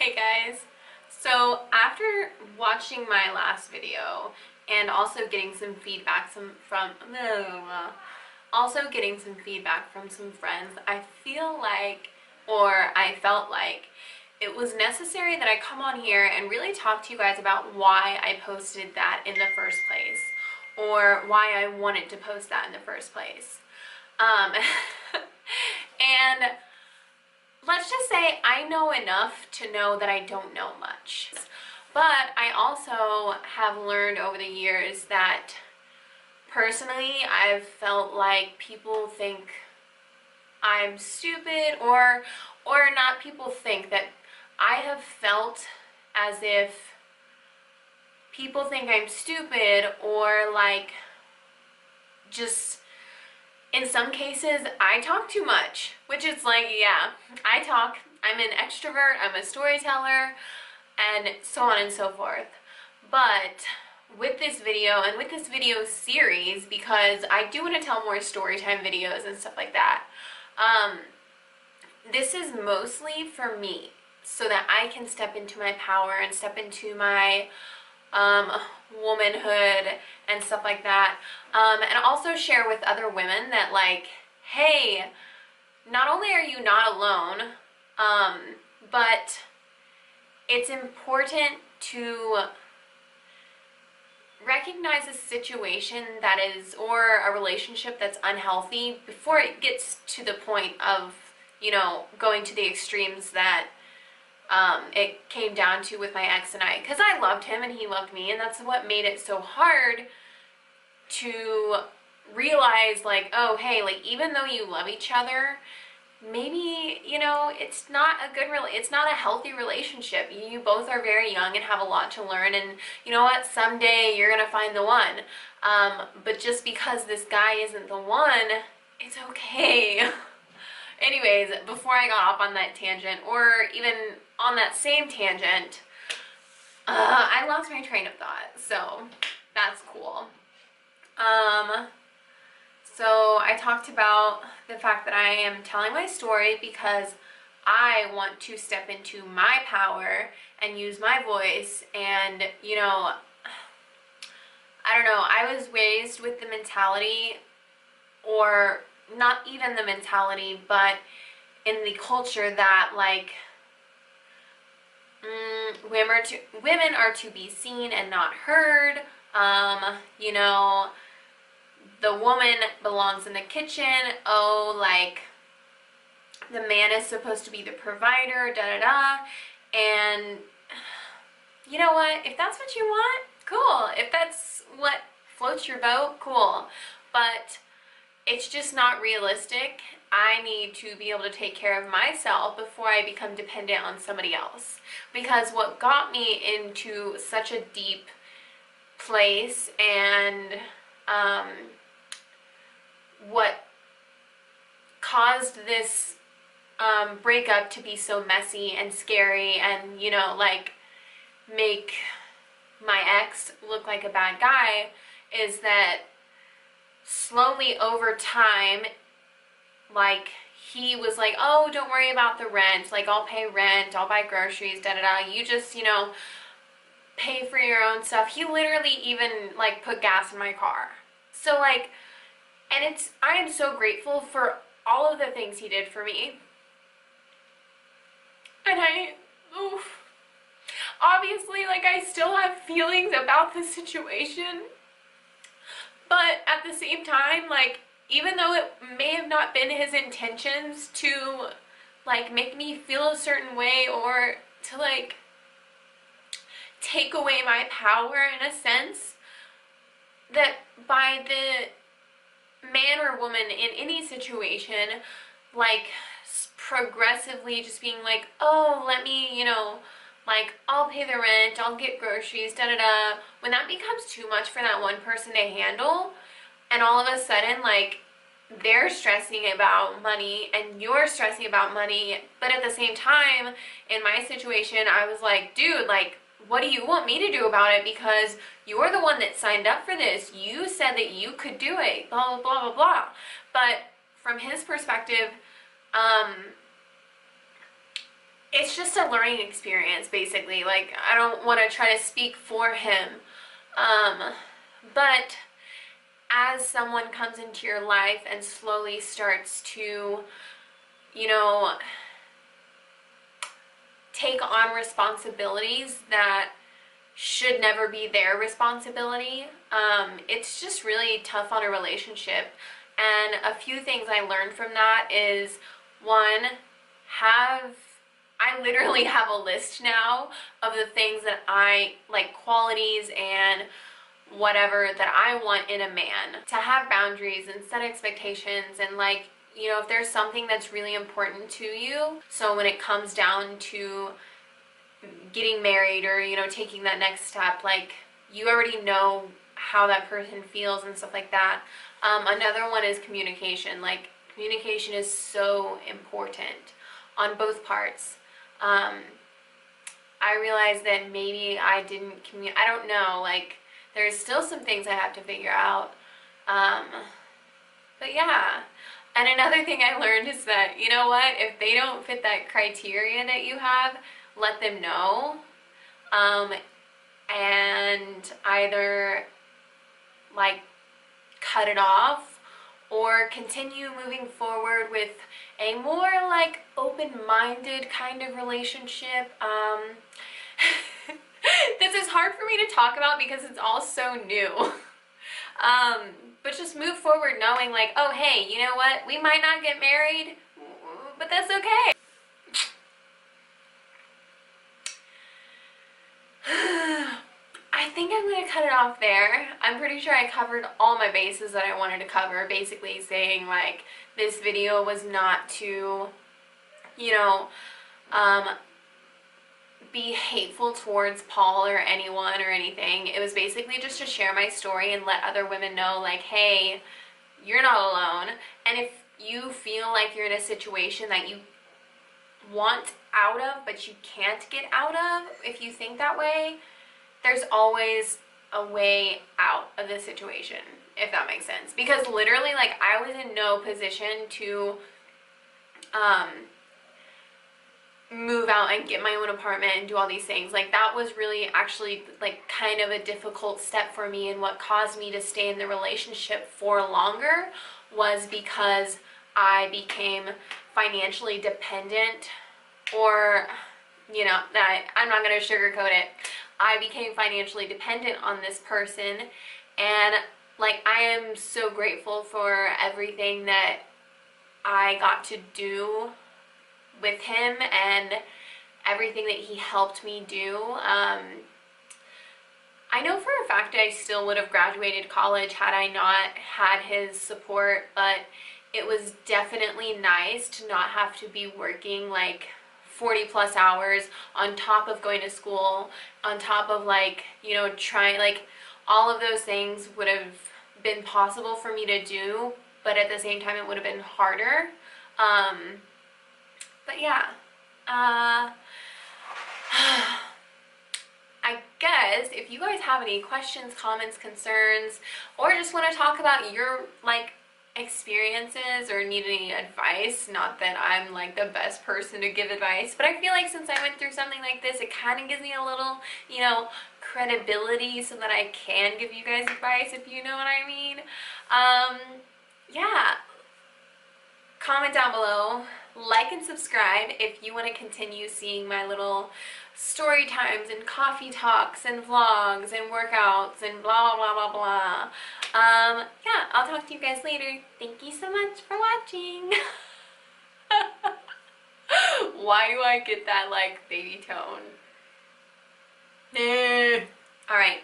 Hey guys! So after watching my last video and also getting some feedback from some friends, I felt like it was necessary that I come on here and really talk to you guys about why I posted that in the first place, or why I wanted to post that in the first place. And let's just say I know enough to know that I don't know much. But I also have learned over the years that personally I've felt like people think I'm stupid, or not people think, that I have felt as if people think I'm stupid, or like just in some cases I talk too much, which is like, yeah, I talk, I'm an extrovert, I'm a storyteller, and so on and so forth. But with this video and with this video series, because I do want to tell more storytime videos and stuff like that, this is mostly for me, so that I can step into my power and step into my womanhood and stuff like that, and also share with other women that, like, hey, not only are you not alone, but it's important to recognize a situation that is, or a relationship that's unhealthy, before it gets to the point of, you know, going to the extremes that it came down to with my ex and I, because I loved him and he loved me, and that's what made it so hard to realize, like, oh, hey, like, even though you love each other, maybe, you know, it's not a healthy relationship. You both are very young and have a lot to learn, and you know what, someday you're gonna find the one, but just because this guy isn't the one, it's okay. Anyways, before I got off on that tangent, or even on that same tangent, I lost my train of thought, so that's cool. So I talked about the fact that I am telling my story because I want to step into my power and use my voice, and, you know, I don't know, I was raised with the mentality, or not even the mentality, but in the culture that, like, women are to be seen and not heard. You know, the woman belongs in the kitchen. Oh, like, the man is supposed to be the provider, da-da-da. And you know what? If that's what you want, cool. If that's what floats your boat, cool. But it's just not realistic. I need to be able to take care of myself before I become dependent on somebody else. Because what got me into such a deep place, and what caused this breakup to be so messy and scary, and, you know, like, make my ex look like a bad guy, is that slowly over time, like, he was like, oh, don't worry about the rent, like, I'll pay rent, I'll buy groceries, da-da-da, you just, you know, pay for your own stuff. He literally even, like, put gas in my car. So, like, and I am so grateful for all of the things he did for me. And obviously, like, I still have feelings about the situation. But at the same time, like, even though it may have not been his intentions to, like, make me feel a certain way, or to, like, take away my power in a sense, that by the man or woman in any situation, like, progressively just being like, oh, let me, you know, like, I'll pay the rent, I'll get groceries, da-da-da, when that becomes too much for that one person to handle, and all of a sudden, like, they're stressing about money and you're stressing about money, but at the same time, in my situation, I was like, dude, like, what do you want me to do about it? Because you're the one that signed up for this. You said that you could do it, blah, blah, blah, blah, blah. But from his perspective, it's just a learning experience, basically. Like, I don't want to try to speak for him. But as someone comes into your life and slowly starts to, you know, take on responsibilities that should never be their responsibility, it's just really tough on a relationship. And a few things I learned from that is, one, I literally have a list now of the things that I like, qualities and whatever that I want in a man. To have boundaries and set expectations, and like, you know, if there's something that's really important to you, so when it comes down to getting married or, you know, taking that next step, like, you already know how that person feels and stuff like that. Another one is communication. Like, communication is so important on both parts. I realized that maybe I didn't I don't know, like, there's still some things I have to figure out. But yeah. And another thing I learned is that, you know what, if they don't fit that criteria that you have, let them know. And either like cut it off or continue moving forward with a more like open-minded kind of relationship. This is hard for me to talk about because it's all so new. But just move forward knowing like, oh hey, you know what, we might not get married, but that's okay. I think I'm gonna cut it off there. I'm pretty sure I covered all my bases that I wanted to cover, basically saying like this video was not to, you know, be hateful towards Paul or anyone or anything. It was basically just to share my story and let other women know like, hey, you're not alone. And if you feel like you're in a situation that you want out of but you can't get out of, if you think that way, there's always a way out of the situation, if that makes sense. Because literally, like, I was in no position to move out and get my own apartment and do all these things. Like, that was really actually like kind of a difficult step for me, and what caused me to stay in the relationship for longer was because I became financially dependent, or, you know, I'm not going to sugarcoat it. I became financially dependent on this person, and like, I am so grateful for everything that I got to do with him and everything that he helped me do. I know for a fact I still would have graduated college had I not had his support, but it was definitely nice to not have to be working like 40 plus hours on top of going to school, on top of like, you know, trying, like, all of those things would have been possible for me to do, but at the same time it would have been harder. But yeah, I guess if you guys have any questions, comments, concerns, or just want to talk about your like experiences or need any advice, not that I'm like the best person to give advice, but I feel like since I went through something like this, it kind of gives me a little, you know, credibility so that I can give you guys advice, if you know what I mean. Yeah, comment down below, like and subscribe if you want to continue seeing my little story times and coffee talks and vlogs and workouts and blah blah blah blah. Yeah, I'll talk to you guys later. Thank you so much for watching. Why do I get that like baby tone? Alright,